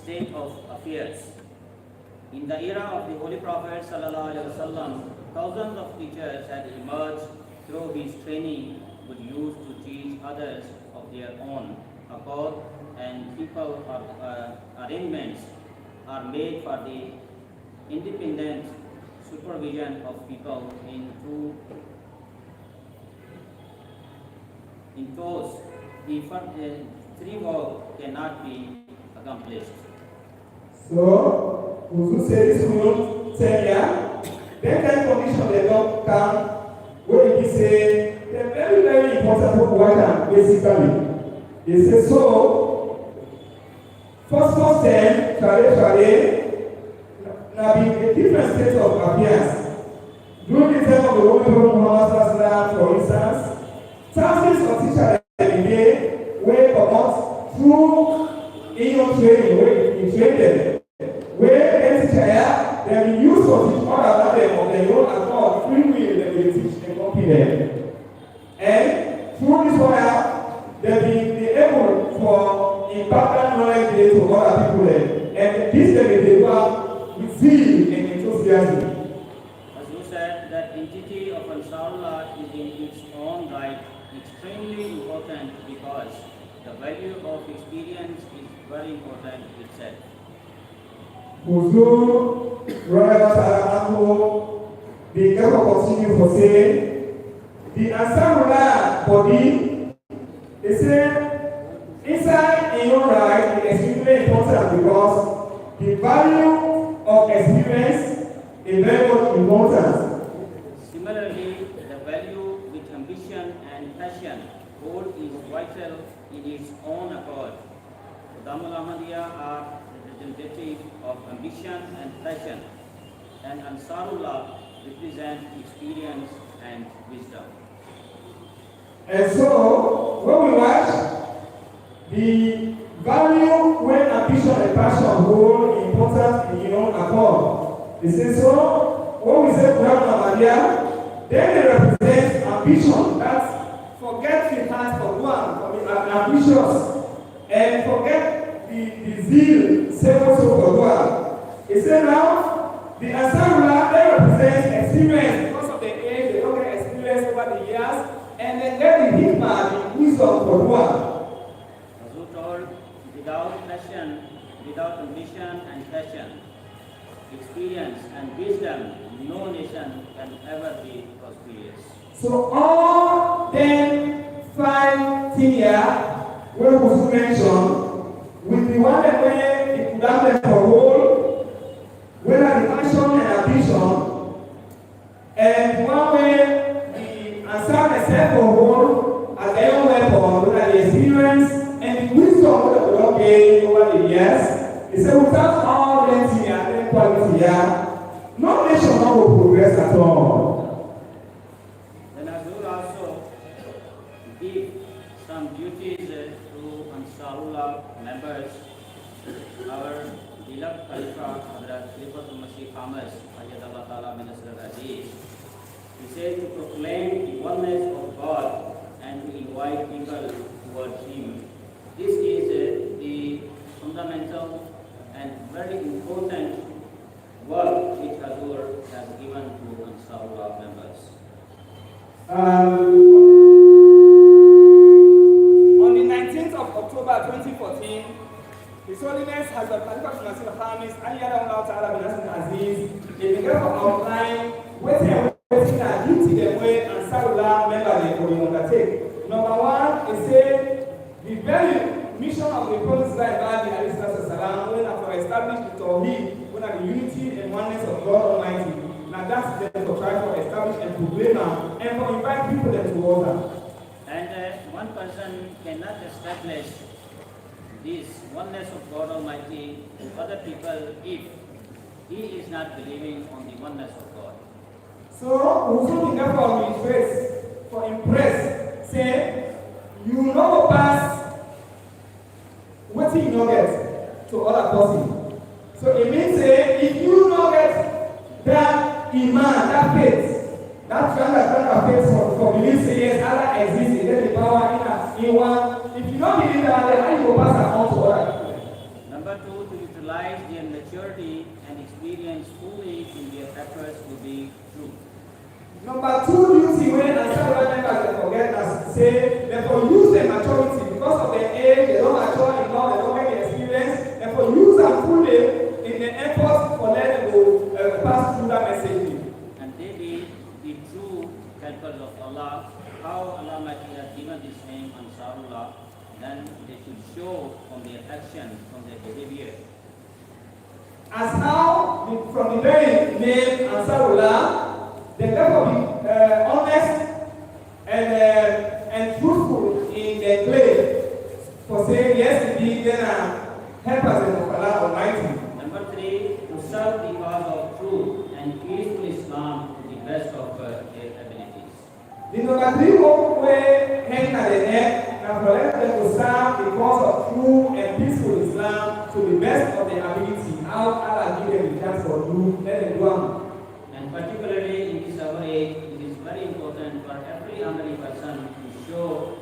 state of affairs. In the era of the Holy Prophet ﷺ, thousands of teachers had emerged through his training would use to teach others of their own accord, and people arrangements are made for the independent supervision of people in those the three work cannot be accomplished. So, we say this will tell ya, then that condition they don't come, where we say, they're very, very important for work basically. They say, so, first then, now be a different state of appearance. During the time of the Holy Prophet Muhammad, for instance, thousands of teachers every day were promoted through in training, where you train them. Where a teacher, they will use to teach all about them of their own accord, free will, they will teach and copy them. And through this one, they will be able for important knowledge to other people there. And this they will deliver with zeal and enthusiasm. As you said, that entity of Ansarullah is in its own right extremely important because the value of experience is very important itself. Huzur, the government continue for saying, the Ansarullah body, they say, inside in your right is extremely important because the value of experience is very much important. Similarly, the value which ambition and passion hold is vital in its own accord. Damul Ahmadiyya are representative of ambition and passion, and Ansarullah represent experience and wisdom. And so, when we watch the value when ambition and passion hold important in your own accord, they say so. When we say Damul Ahmadiyya, then they represent ambition. That's forget the task for one, for the ambitious, and forget the zeal, save also for God. He said now, the Ansarullah, they represent experience because of the age, they don't get experience over the years, and then get the hikmah, the wisdom for God. As you told, without passion, without ambition and passion, experience and wisdom, no nation can ever be prosperous. So all 5 things where was mentioned, with the one that way it could have them for whole, whether the passion and ambition, and one way the answer itself for whole as their own weapon, whether the experience and the wisdom that we all gain over the years. He said without all them things and quality here, no nation will progress at all. Then I will also give some duties to Ansarullah members. Our beloved Khalifa, Hazrat Khalifatul Masih Khamis, Ayyadallah Ta'ala min Nasr al-Aziz, he said to proclaim the oneness of God and to invite people towards Him. This is the fundamental and very important work which Hazur has given to Ansarullah members. On the 19th of October 2014, His Holiness Hazrat Khalifatul Masih Khamis, Ayyadallah Ta'ala min Nasr al-Aziz, they began to outline waiting and duty the way Ansarullah members will undertake. Number one, he said, the very mission of the Prophet Sallallahu when after establish the Tawheed, when the unity and oneness of God Almighty. Now that's the to try to establish and proclaim and to invite people to order. And one person cannot establish this oneness of God Almighty to other people if he is not believing on the oneness of God. So, also think about his face for impress, say, you know pass what you know get to other person. So it means if you know get that iman, that faith, that kind of faith for belief, say yes, Allah exists, there's the power in one. If you don't believe that, how you will pass it on to other people? Number Number two, to utilize their maturity and experience fully in their efforts to be true. Number two duty when Ansarullah members they forget as say they for use their maturity because of their age, they don't mature enough, they don't make the experience, they for use them fully in the effort for them to pass through that message. And they be the true helpers of Allah. How Allah might have given this name Ansarullah, then they should show from their actions, from their behavior. As how from the very name Ansarullah, they therefore be honest and truthful in their claim for saying yes indeed they are helpers of Allah Almighty. Number three, to serve the cause of truth and peaceful Islam to the best of their abilities. The number three way hang at the neck and for them to serve the cause of true and peaceful Islam to the best of their ability. How Allah give them the chance for do, let them do them. And particularly in this our age, it is very important for every honorary person to show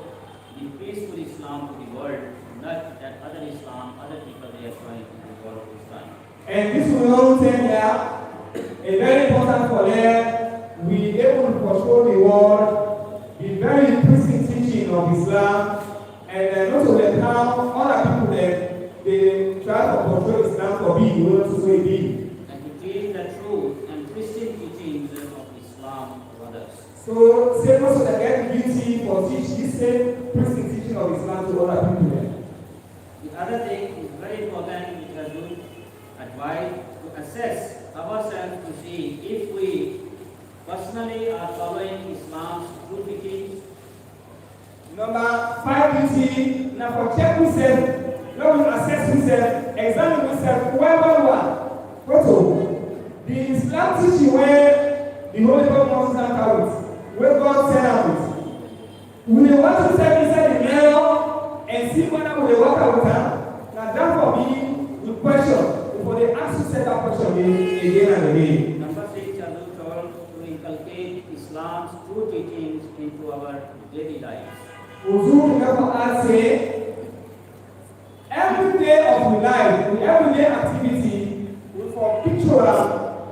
the peaceful Islam to the world, not that other Islam, other people they are trying to follow Islam. And this will not tell you a very important for them, we able to control the world, the very implicit teaching of Islam, and not only how other people that they try to control Islam for being, we want to say being. And to teach the truth and Christian teachings of Islam to others. So, say also that get guilty for teach this same Christian teaching of Islam to other people then. The other thing is very important, which has been advised to assess ourselves to see if we personally are following Islam's true teachings. Number 5 duty, now for check yourself, now you assess yourself, examine yourself, whoever you are. Photo. The Islam teaching where the Holy Prophet Moses carries, where God sent out. We will want to step inside the mirror and see whether we will work out with them. Now that for me, the question, before they ask you set that question again and again. Number 6, as we told, to inculcate Islam's true teachings into our daily lives. Uzur never say every day of your life, with everyday activity, we for picture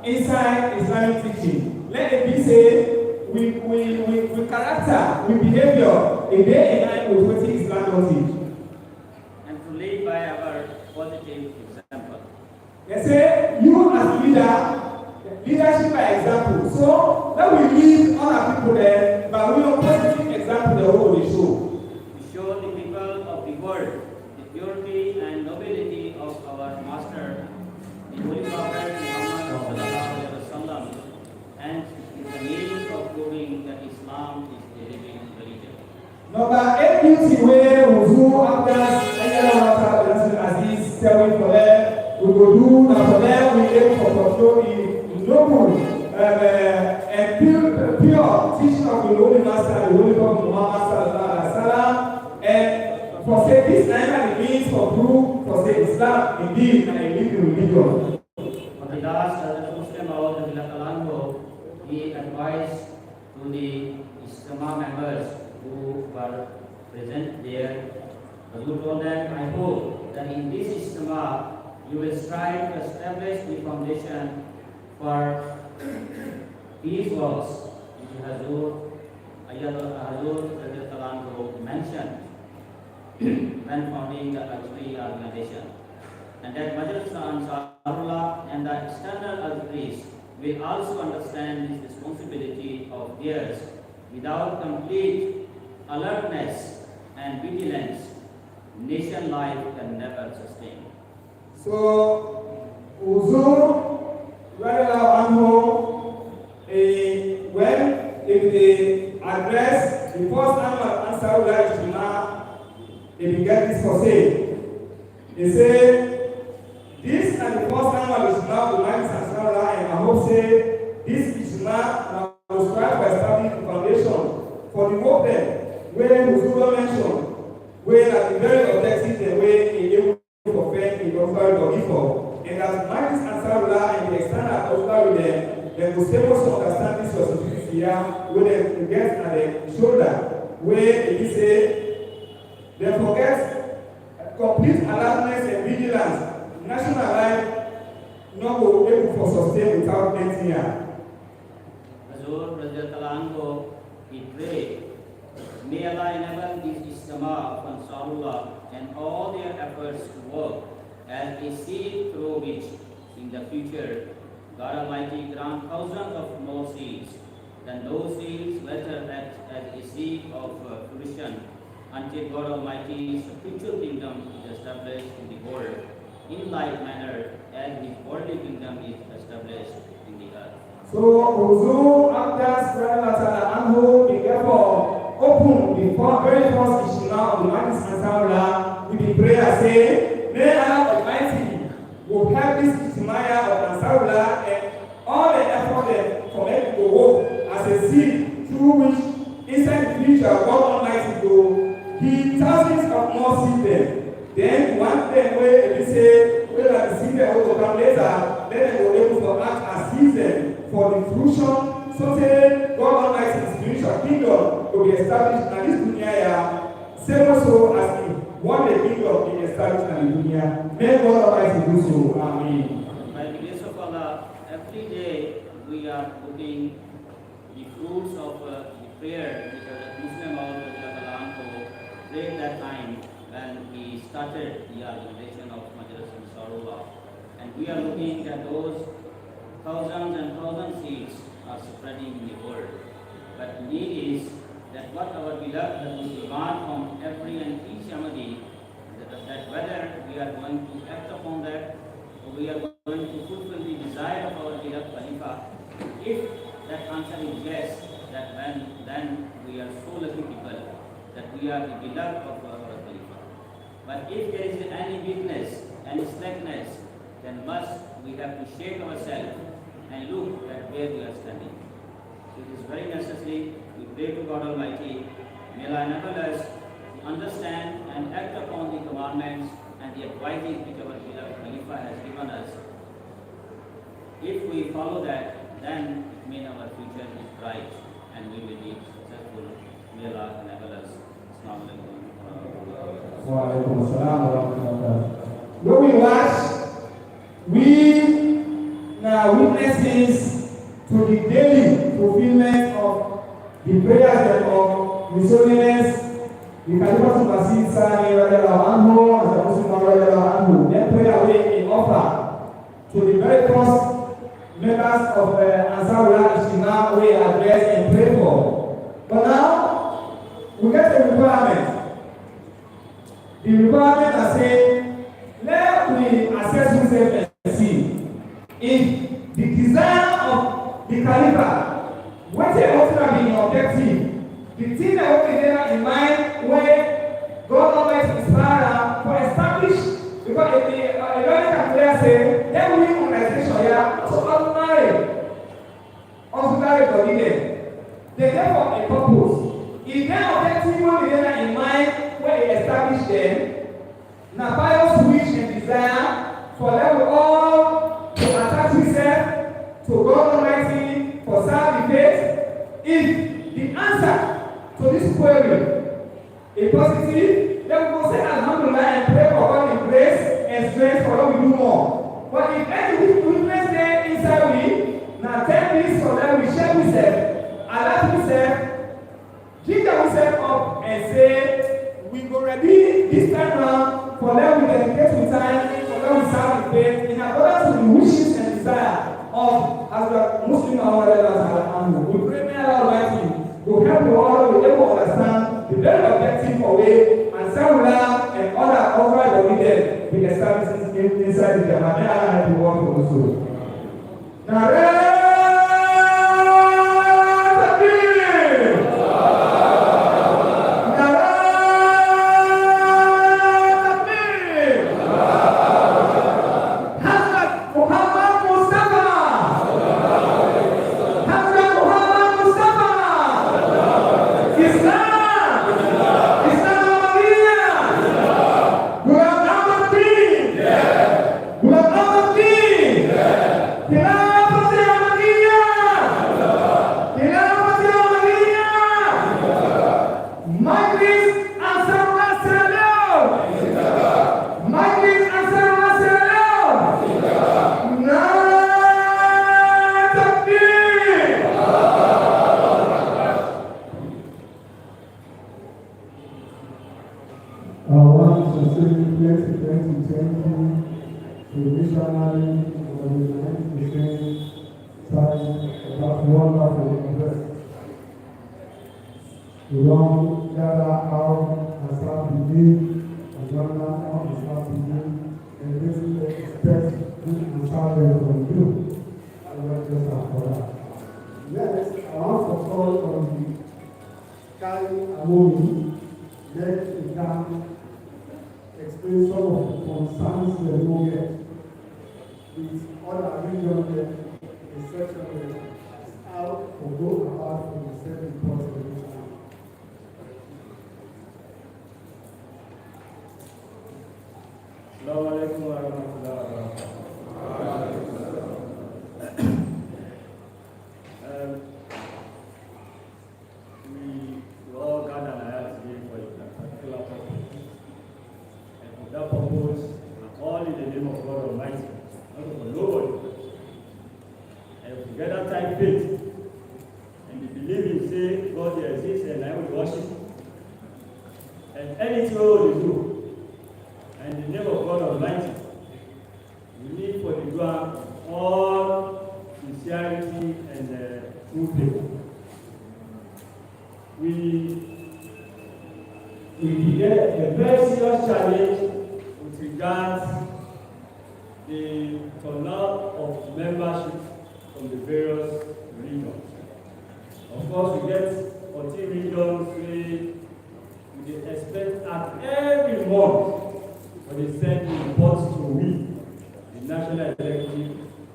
inside Islamic teaching. Let it be say with character, with behavior, a day in line with what Islam does teach. And to lead by our positive example. They say you as leader, leadership by example. So let we lead other people there, but we are positive example the whole they show. To show the people of the world the purity and nobility of our master, the Holy Prophet Muhammad sallallahu alaihi wasallam, and the means of proving that Islam is the living religion. Number 8 duty where Wuzu after any Aziz telling for them, we go do now for them, we aim for control the noble and pure teaching of the Holy Master, the Holy Prophet Muhammad sallallahu alaihi wasallam, and for say this neither the means for proof for say Islam indeed and a living religion. For the last, the Muslim Awad he advised to the Ijtema members who were present there, who told them, I hope that in this Ijtema you will strive to establish the foundation for these works which Hazur mentioned when founding the Al organization, and that Majlis Ansarullah and the external authorities will also understand this responsibility of theirs. Without complete alertness and vigilance, nation life can never sustain. So, Uzur, when if they address the first annual Ansarullah Ijtema, they began this for sale. They say, this and the first annual Ijtema of Majlis Ansarullah, and I hope say, this Ijtema will strive to establish the foundation for the work there, where Uzur mentioned, where at the very objective, the way he able to offend the government or before, and as Majlis Ansarullah and the external authority with them, they will stay most understand this responsibility here, where they get at the shoulder, where it say, they forget complete alertness and vigilance government here. Hazur Radiyallahu Anhu, he prayed, may Allah enable this Ijtema of Ansarullah and all their efforts to work as a seed through which, in the future, God Almighty grant thousands of more seeds, then those seeds later act as a seed of fruition until God Almighty's spiritual kingdom is established in the world, in like manner as His worldly kingdom is established in the earth. So, Huzur Abdas Anhu, be therefore open before very first Ijtema of the Majlis Ansarullah with the prayer say, may Allah Almighty will help this Ijtema of Ansarullah and all the effort for it to work as a seed through which inside the future God Almighty will give thousands of more seed there. Then one day where we say, well, the seed will come later, then they will be able to act as season for the fruition, so that God Almighty's spiritual kingdom will be established in this dunya, same also as the one day kingdom is established in the dunya. May God Almighty do so. Amen. By the grace of Allah, every day we are looking the fruits of the prayer which the Muslim prayed that time when we started the organization of Majlis Ansarullah. And we are looking at those thousands and thousands seeds are spreading in the world. But need is that what our beloved has demand from every and each Ahmadi, that whether we are going to act upon that or we are going to fulfill the desire of our beloved Khalifa. If that answer is yes, that then we are so lucky people that we are the beloved of our Khalifa. But if there is any weakness, any slackness, then we have to shake ourselves and look at where we are standing. It is very necessary we pray to God Almighty. May Allah enable us to understand and act upon the commandments and the advices which our beloved Khalifa has given us. If we follow that, then it means our future is bright and we will be successful. May Allah enable us. Assalamu alaikum. Wa alaikum assalam wa rahmatullah. When we watch, we now witnesses to the daily fulfillment of the prayers of His Holiness, the Khalifa Masih Sani Radiyallahu Anhu, and the Muslim Radiyallahu Anhu. That prayer we offer to the very first members of Ansarullah Ijtema we address and pray for. But now, we get a requirement. The requirement is saying, let we assess ourselves and see if the desire of the Khalifa, what is ultimately the objective, the thing that we have in mind where God Almighty is Father for establish, because if the Islamic prayer say, then we organization here, so ordinary provided. They therefore a purpose. If their objective what they have in mind where they establish them, now pious wish and desire for them all to attach themselves to God Almighty for serve the faith. If the answer to this query is positive, then we will say Alhamdulillah and pray for God in grace and strength for what we do more. But if any weakness there inside we, now take this for them, we share with them, allow ourselves, give ourselves up and say, we go ready this time round for them we dedicate with time, for them we serve with faith, in accordance with the wishes and desire of as the Muslim Ahmad. We pray may Allah Almighty will help you all to be able to understand the very objective of it, and Ansarullah and other overall leaders be established inside the Jamaah. May Allah help you all to do so. Now, to missionary between sides that wonderful address. We don't gather out and start beginning and gather out and start beginning and this is the expect good answer from you. I will just for that. Next, I want to call on the Kai Amomi. Next, we can explain some of the concerns the movement with other regions there, the section is out or go about from the same important region. Assalamu alaikum wa rahmatullahi wa barakatuh. We all gather here today for a particular purpose. And for that purpose, all in the name of God Almighty, not for nobody. And together type faith. And we believe in say God exists and I will worship. And anything we will do. And in the name of God Almighty, we need for the ground all sincerity and true faith. We get a very serious challenge with regards the turnout of membership from the various regions. Of course, we get 14 regions we expect at every month. But they send reports to we, the national executive,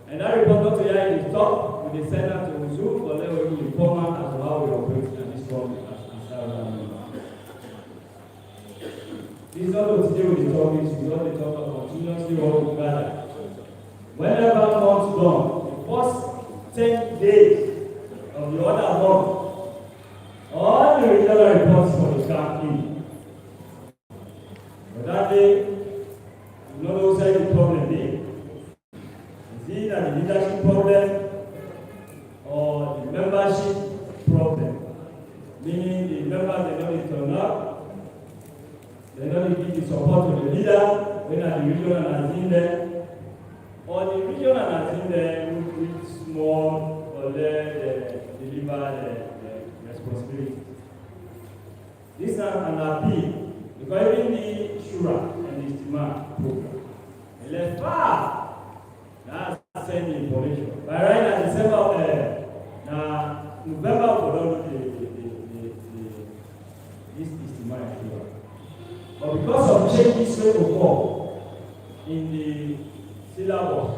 and that report not to hear in the top, but they send that to Zoom for them to inform us as to how we operate and this one as Ansarullah. This is not to today with the topics, we want to talk about continuously work together. Whenever month's done, the first 10 days of the other month, all the regional reports for the staff in. But that day, you know those are the problem there. Is it a leadership problem or the membership problem? Meaning the members they don't turn up, they don't give the support to the leader when the region has in there, or the region has in there who is small or they deliver the responsibility. This is an appeal because even the Shura and the Ijtema program. And left far. Now send the information. By right now, December, November, for this Ijtema Shura. But because of changes way before in the syllabus,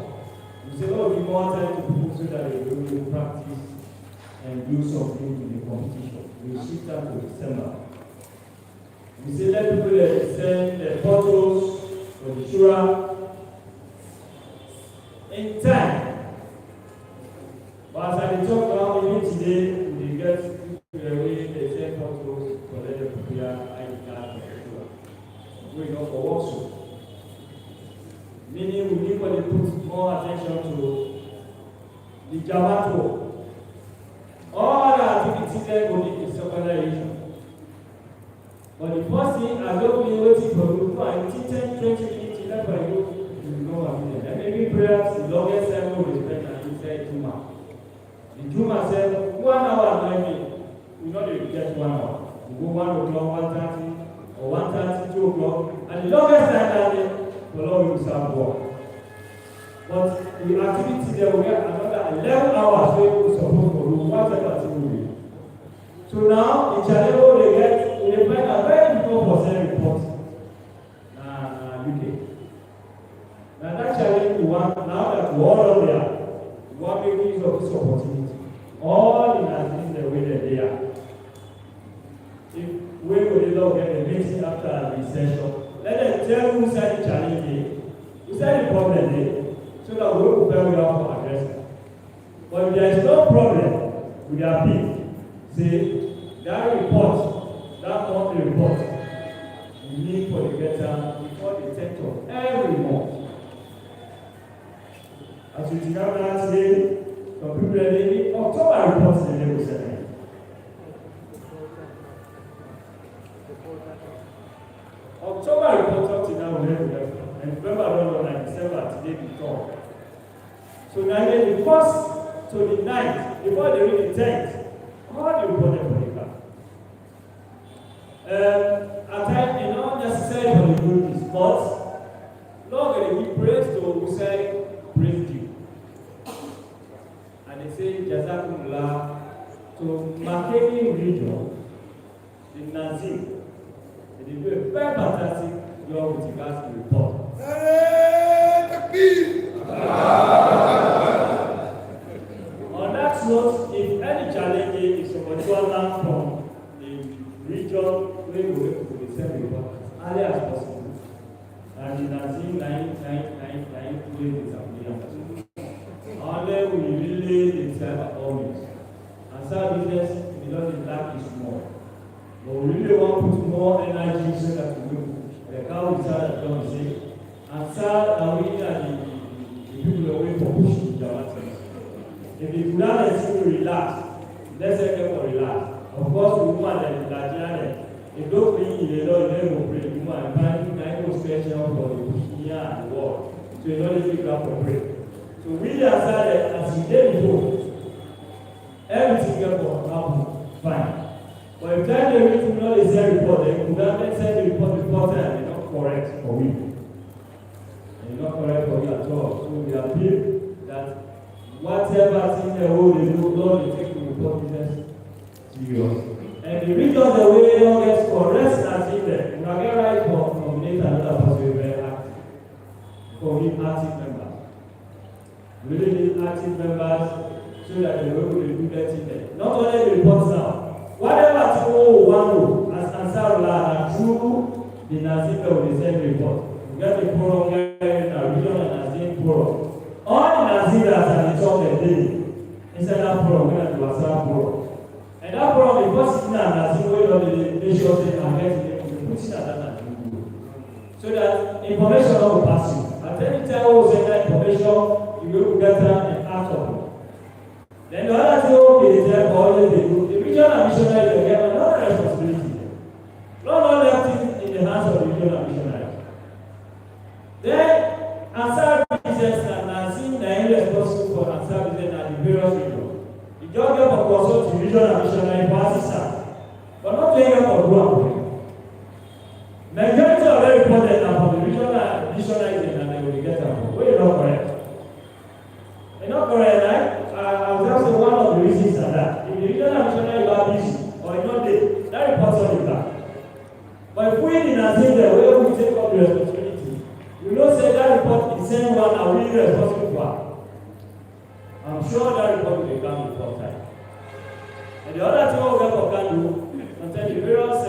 we say, oh, we wanted to people so that they will practice and do something in the competition. We shift that to December. We say let people send the photos for the Shura in time. But as I talk now, even today, we get to the way they send photos for the prepare ID card for the Shura. We go for workshop. Meaning we need to put more attention to the Jamato. All the activities there will be in secularization. But the first thing, I don't be waiting for you for 10, 20 minutes, 11 for you to know what it is. And maybe perhaps the longest time we spend and you say Juma. The Juma said 1 hour maybe, we know they get 1 hour. We go 1 o'clock, 1:30, or 1:30, 2 o'clock, and the longest time that day, for long we start work. But the activity there will get another 11 hours so we're supposed to do whatever thing we do. So now, the challenge they get, they find a very difficult for sending reports. UK. Now that challenge we want, now that we're all there, we want to make use of this opportunity. All in as in the way that they are. If we will get a meeting after the session, let them tell who said the challenge is, who said the problem is, so that we will prepare well for addressing. But if there is no problem with their people, say that report, that monthly report, we need for the getter before the 10th of every month. As we together today, some people are in October reports in the level 7. October report up to now, and November on December today before. So now the first to the 9th, before they reach the 10th, all the reported for the car. At times, it's not necessary for the group, but Lord, we praise to who say, praise you. And they say, Jazakumullah, to Makeni region, the Nazim, they do a very fantastic job with regards to the report. On that note, if any challenge is somebody who learn from the region, we will to the same report as early as possible. And the Nazim 999 is available. Only we relay the time always. And some business, because the lack is more. But we really want to put more energy so that we will. The cow is sad at the say. And sad, and we the people away for pushing the matters. If the Quran is to relax, let's say them for relax. Of course, we want that Nigerian, if don't bring in the law, they will pray. We want to find a special for the pushing here and the world. So you don't need to grab for pray. So we are sad as we did before. Everything else will happen fine. But if time they read to know the same report, they could not send the report before time, they're not correct for we. They're not correct for we at all. So we appeal that whatever thing they hold, they do, Lord, they take the report business serious. And the reason the way don't get correct as in there, we can get right for nominate another person very active. For we active members. We really need active members so that they will do that in there. Not only the reports now. Whatever people want to, as Ansarullah and through the Nazim will the same report. We get the forum here in our region and Nazim forum. All the Nazims are the talk they did inside that forum, we have the WhatsApp forum. And that forum, the first thing that Nazim will do, they show them and get it, we put it at that Nazim. So that information will pass you. At any time we send that information, you will get that and act on it. Then the other thing will be the time always they do. The regional missionaries will get another responsibility. Not all left in the hands of the regional missionaries. Then Ansar business and Nazim are responsible for Ansar business and the various regions. The job of consult the regional missionary for assistance, but not doing it for Guam. Majority of them reported are from the regional missionaries and they will get them. Where you not correct? You're not correct, right? I was also one of the reasons are that if the regional missionary is not busy or not there, that reports on the back. But if we in Nazim the way we take up the responsibility, you know say that report is the same one are really responsible for. I'm sure that report will come before time. And the other thing we will can do, until the various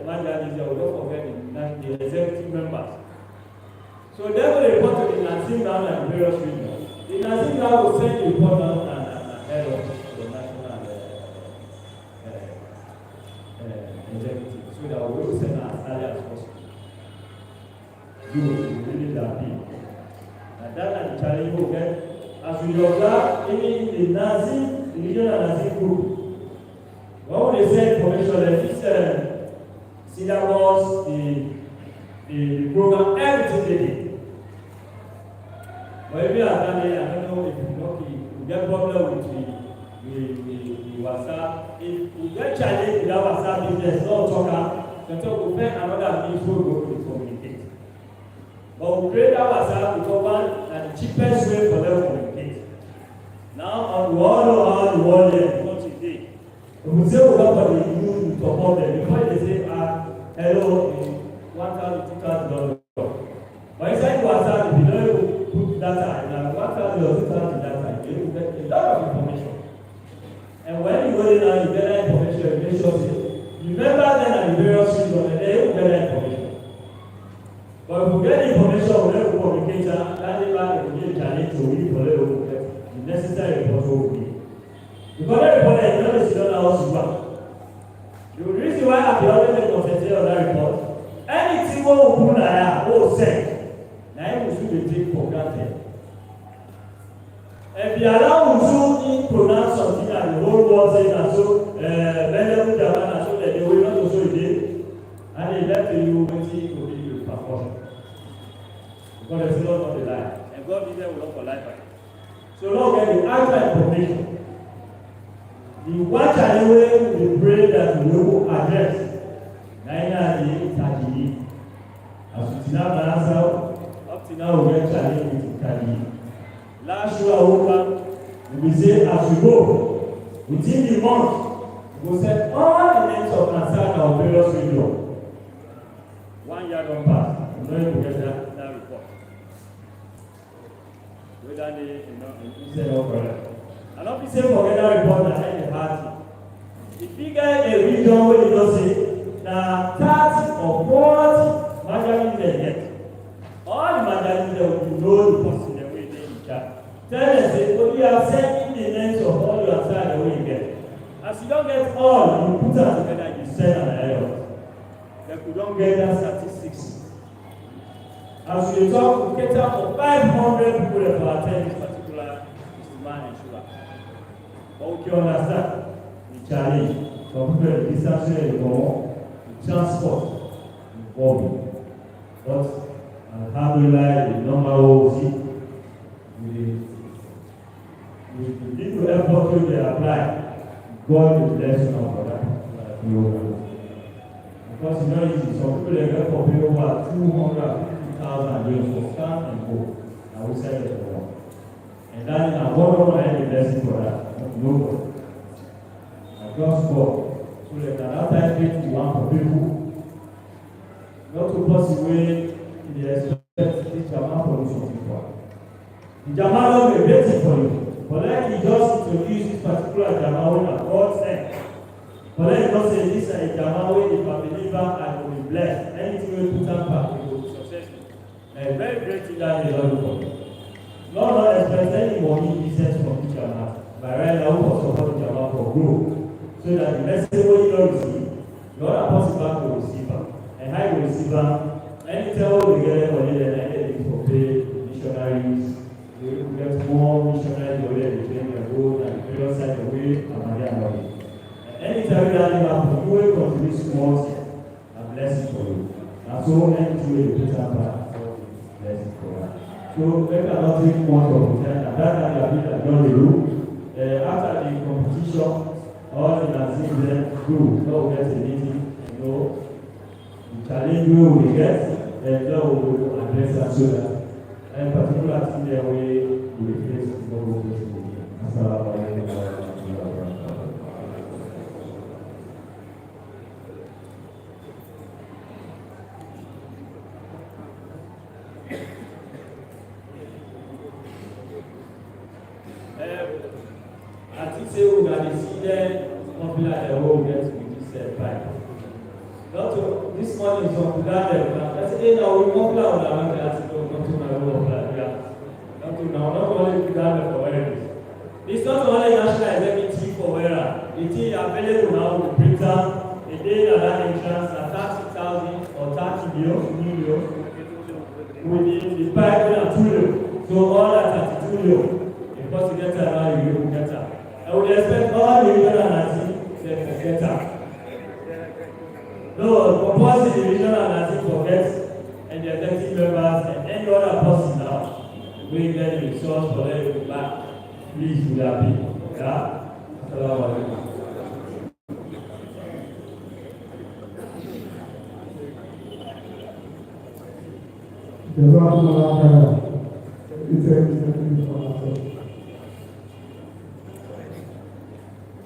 Majlis, we will not forget the executive members. So they will report to the Nazim down and the various regions. The Nazim now will send the report down and head of the national executive so that we will send as early as possible. You will really that big. And that is the challenge we will get. As we observe, even in the Nazim, the regional Nazim group, when they say information like this, syllabus, the program, everything they did. But if you are done there, I don't know if you get problem with the WhatsApp. If you get challenged with that WhatsApp business, not talker, then we'll find another means to go to communicate. But we create that WhatsApp because one and the cheapest way for them to communicate. Now on the world here, not today. We say we have for the youth to support them because they say, hello, $1,000, $2,000. But inside WhatsApp, if you don't put data in 1,000 or 2,000 data, you will get a lot of information. And when you go in now, you get that information, you make sure you remember them and the various regions, and they will get that information. But if we get the information, we will communicate, that is why we need a challenge to read for the necessary report will be. Because that report is not a student house to work. The reason why I be always concentrate on that report, anything we will put there, say, now we should take for granted. If you allow you to pronounce something and the whole world saying that so, and so that they will not also do, and they left you waiting to be your performance. But there's a lot of the lie. And God is there will for life. So now get the actual information. The one challenge we pray that we will address. Naina the Italy. As we now answer, up to now we get challenge with Italy. Last year we say as we go, within the month, we will set all the names of Ansar in our various regions. 1 year don't pass. We don't even get that report. Whether they say no correct. And not be say forget that report that any party. The bigger a region where you don't say now 30 or 40 marginally they get. All the marginally they will know the person the way they in charge. Tell them say, but you are sending the names of all your Ansar the way you get. As you don't get all, you put them together, you send an error. Then we don't get that statistics. As we talk, we cater for 500 people that will attend this particular Ijtema in Shura. But we can understand the challenge from people the distance the transport involved. But alhamdulillah, the number we see, with the little effort they apply, God will bless you for that program. Because you know, some people they get for pay over 250,000 euros for start and go. I will sell it for them. And that is a one any blessing for that. No. I just go. So that another thing you want for people, not to pass away in the expect this Jama production for. The Jama will be waiting for you. But let me just introduce this particular Jama when God said. But let me not say this is a Jama way if a believer and will be blessed. Anything we put up back, we will be successful. A very great thing that is all for you. Not expect any money business from each Jama. By right now, we will support the Jama for growth. So that the message what you don't receive, the other person back will receive them. And how you receive them, anytime we get money, then I get it for pay missionaries. We will get more missionaries over there, they train the road and the various side away, and they are money. Anytime that happens, you will contribute small, a blessing for you. And so, anything you put up for blessing for that. So, let us not take much of the time, and that can be a bit like John the rule. After the competition, all the Nazis then do, God will get a meeting, and know the challenge we will get, then God will address that so that, in particular, in the way we will face the God will face the Ansarullah. I think say we are the popular the whole get with this pipe. Not to, this morning is popular level. I say, hey, now we popular on the market. I say, no, not to my role of yeah. Not to now, not only popular for where it is. It's not only national executive for where it is available now with printer. A day that entrance at 30,000 or 30 million with the pipe and 2 million. So all that 32 million. Because you get that now, you will get that. I would expect all the regional Nazi to get that. No, proposing the regional Nazi forgets and the executive members and any other person now, we get the resource for them to back. Please do that. Yeah? Assalamu alaikum.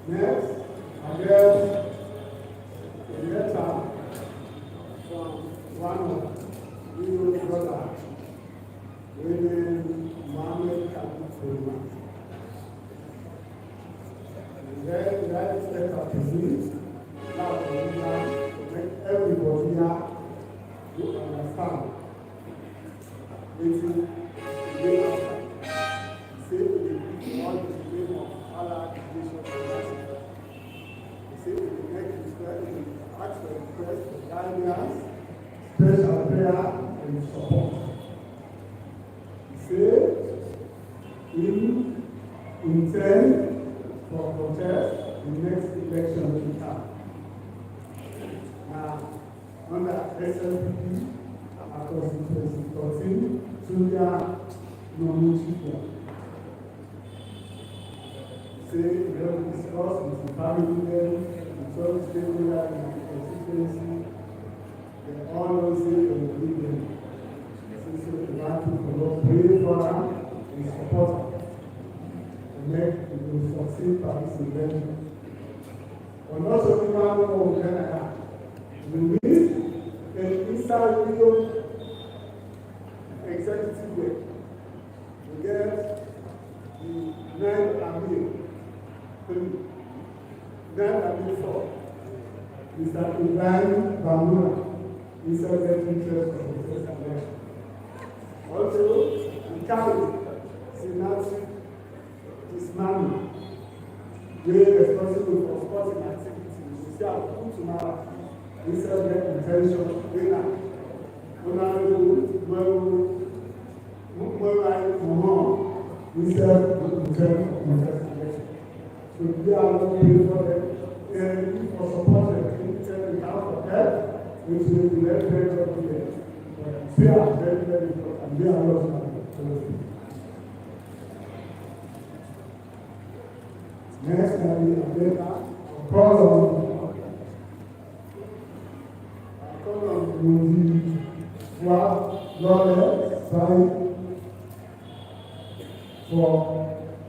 Next, I get a letter from one of you brother named Mohammed Abdullah. And then that is letter to me. Now to make everybody here to understand. It is the name of say the all the name of Allah. Ask for request for guidance, special prayer, and support. He said, in intend for protest the next election to come. Now, under SLPP, our constituency 14, Suya Nomuchiko. Say, we have discussed with the family members, the church stakeholders, and the constituency. They all know say they will lead them. So we want to pray for them and support them. And make it will succeed by this event. And also, we want to know Canada. We need an inside video executive way. We get the 9 Amir, 9 Amir 4. Mr. Ibrahim Bamura, Secretary Treasurer of the First America. Also, the Cabinet, Senator Ismani, we are responsible for sporting activities. We see our people tomorrow. We celebrate intention, winner. We serve so we are not paying for them and for support them. We tell them how for that, which will be left very of the day. We are very, very important. We are not next, I will update our call on the lawyer side for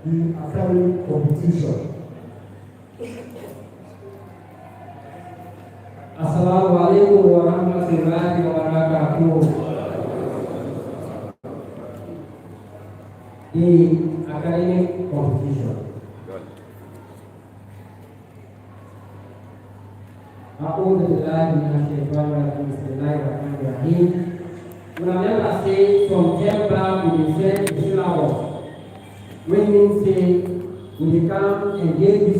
the academic competition. Assalamualaikum warahmatullahi wabarakatuh. The academic competition. A'udzu billahi minasyaitonir rajim. Bismillahirrahmanirrahim. Ulama say from Jemba we will send syllabus. When we say we become engaged